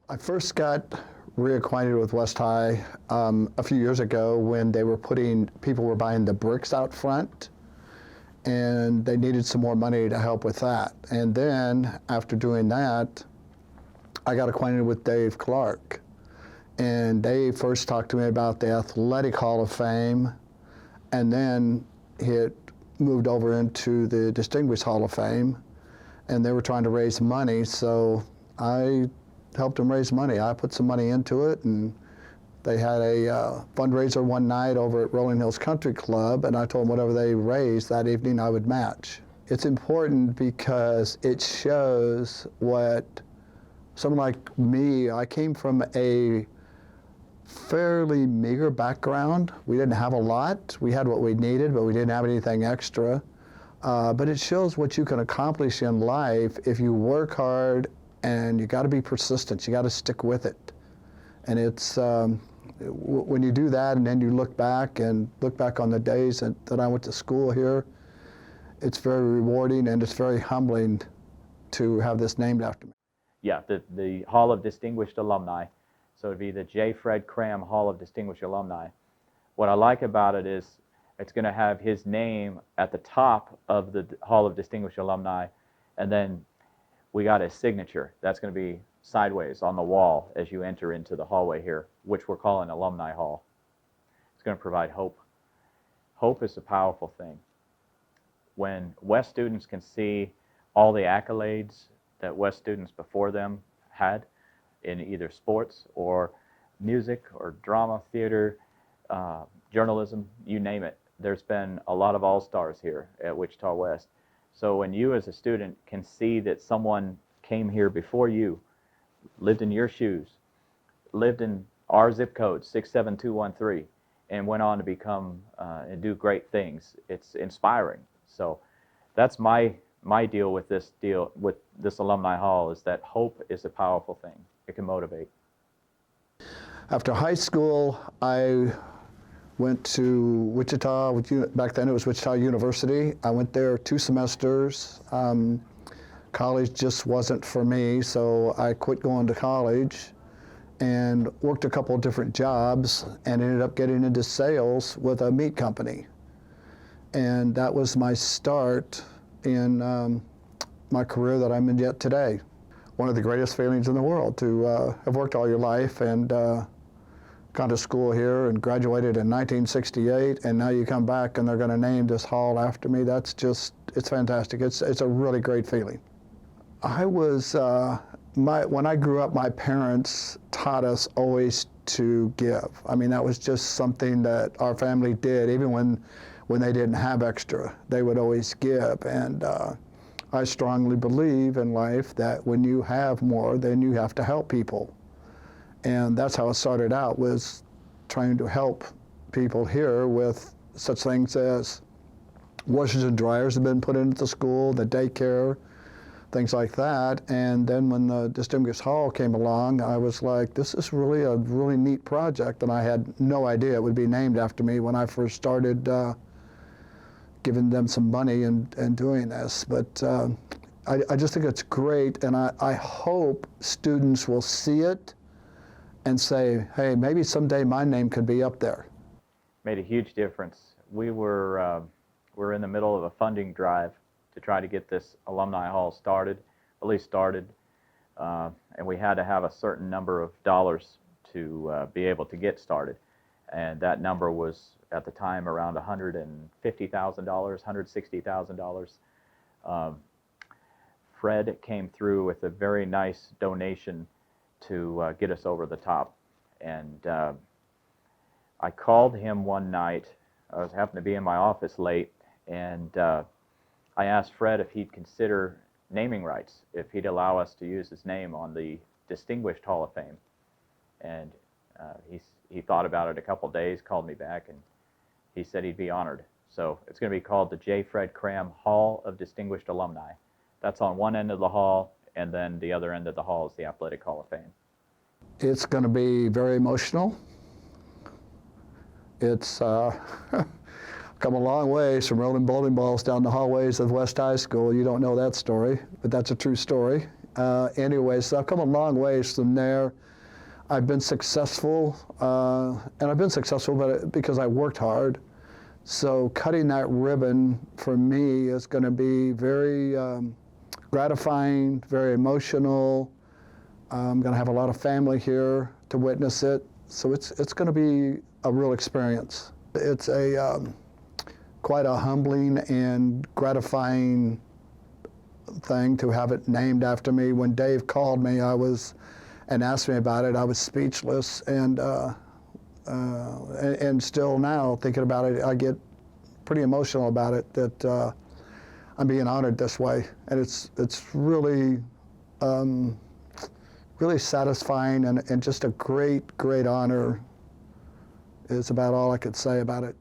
I first got reacquainted with West High a few years ago when people were buying the bricks out front, and they needed some more money to help with that. And then after doing that, I got acquainted with Dave Clark. And Dave first talked to me about the Athletic Hall of Fame, and then he had moved over into the Distinguished Hall of Fame, and they were trying to raise money, so I helped them raise money. I put some money into it, and they had a fundraiser one night over at Rolling Hills Country Club, and I told them whatever they raised that evening I would match. It's important because it shows what someone like me, I came from a fairly meager background. We didn't have a lot. We had what we needed, but we didn't have anything extra. But it shows what you can accomplish in life if you work hard, and you got to be persistent. You got to stick with it. And it's when you do that, and then you look back on the days that I went to school here, it's very rewarding, and it's very humbling to have this named after me. Yeah, the Hall of Distinguished Alumni. So it'd be the J. Fred Cramm Hall of Distinguished Alumni. What I like about it is it's going to have his name at the top of the Hall of Distinguished Alumni, and then we got his signature. That's going to be sideways on the wall as you enter into the hallway here, which we're calling Alumni Hall. It's going to provide hope. Hope is a powerful thing. When West students can see all the accolades that West students before them had in either sports or music or drama, theater, journalism, you name it. There's been a lot of all-stars here at Wichita West. So when you as a student can see that someone came here before you, lived in your shoes, lived in our zip code, 67213, and went on to become and do great things, it's inspiring. So that's my deal with this Alumni Hall, is that hope is a powerful thing. It can motivate. After high school, I went to Wichita. Back then it was Wichita University. I went there 2 semesters. College just wasn't for me, so I quit going to college and worked a couple of different jobs and ended up getting into sales with a meat company. And that was my start in my career that I'm in yet today. One of the greatest feelings in the world to have worked all your life and gone to school here and graduated in 1968, and now you come back and they're going to name this hall after me. That's just, it's fantastic. It's a really great feeling. I was, when I grew up, my parents taught us always to give. I mean, that was just something that our family did, even when they didn't have extra. They would always give, and I strongly believe in life that when you have more, then you have to help people. And that's how it started out, was trying to help people here with such things as washers and dryers have been put into the school, the daycare, things like that. And then when the Distinguished Hall came along, I was like, this is really a really neat project, and I had no idea it would be named after me when I first started giving them some money and doing this. But I just think it's great, and I hope students will see it and say, hey, maybe someday my name could be up there. Made a huge difference. We were in the middle of a funding drive to try to get this Alumni Hall started, at least started, and we had to have a certain number of dollars to be able to get started. And that number was, at the time, around $150,000, $160,000. Fred came through with a very nice donation to get us over the top. And I called him one night. I happened to be in my office late, and I asked Fred if he'd consider naming rights, if he'd allow us to use his name on the Distinguished Hall of Fame. And he thought about it a couple days, called me back, and he said he'd be honored. So it's going to be called the J. Fred Cramm Hall of Distinguished Alumni. That's on one end of the hall, and then the other end of the hall is the Athletic Hall of Fame. It's going to be very emotional. It's come a long ways from rolling bowling balls down the hallways of West High School. You don't know that story, but that's a true story. anyway, so I've come a long ways from there. I've been successful, and I've been successful because I worked hard. So cutting that ribbon for me is going to be very gratifying, very emotional. I'm going to have a lot of family here to witness it. So it's going to be a real experience. It's a quite a humbling and gratifying thing to have it named after me. When Dave called me, and asked me about it, I was speechless, and still now thinking about it, I get pretty emotional about it, that I'm being honored this way, and it's really really satisfying, and just a great honor is about all I could say about it.